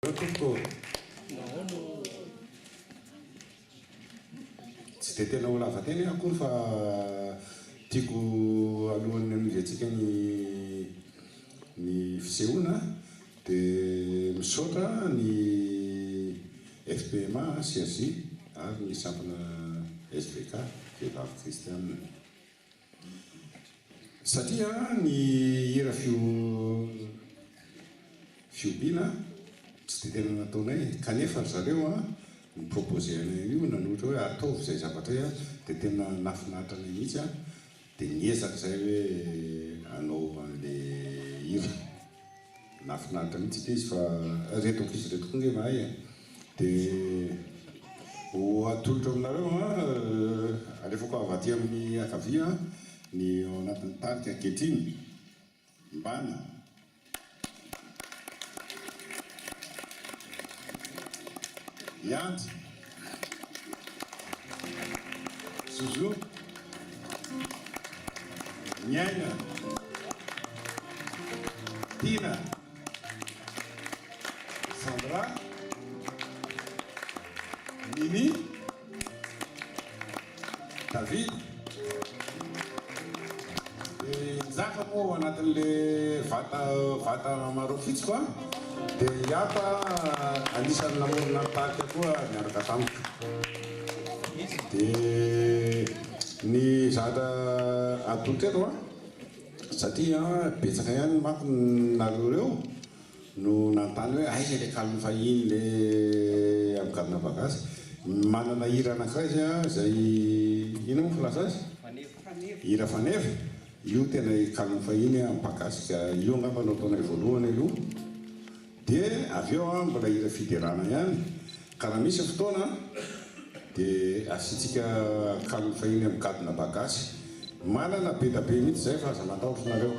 Tsy dia tena ho lava teny akory fa tiako alohan'ny amidiantsika ny fisehoana dia misaotra ny FPMA, CRJ ary ny sampana SVK Vehivavy Kristianina. Satria ny hira fiompiana tsy dia tena nataonay kanefa zareo miproposé anay io nanohitra hoe ataovy izay zavatra hoe dia tena nafinaritra anay mihitsy dia niezaka izay hoe hanao an'ilay hira nafinaritra mihitsy ilay izy fa reto ankizy reto koa nge mahay dia ho atolotra aminareo alefako avy aty amin'ny akavia ny ao anatin'ny tarika ankehitriny mbany Yandy, Suzu, Nyanya, Tina, Sandra, Mimi, David. Zaka moa anatin'le vata maro fitsiko dia hiapa anisan'ny namorona tarika koa miaraka tamiko. Dia ny zavatra atolotra eto satria betsaka ihany manko nareo reo no nantany hoe aiza ilay kalmy fahiny ilay amin'ny gadona bagazy. Manana hira anankiray izay ino moa filaza azy? Hira faneva. Io tena kalmy fahiny amin'ny bagazy ka io angamba no ataonay voalohany aloha. Dia avy eo mbola hira fiderana ihany ka raha misy fotoana dia asiantsika kalmy fahiny amin'ny gadona bagazy. Manana be da be mihitsy izay fa aza matahotra nareo.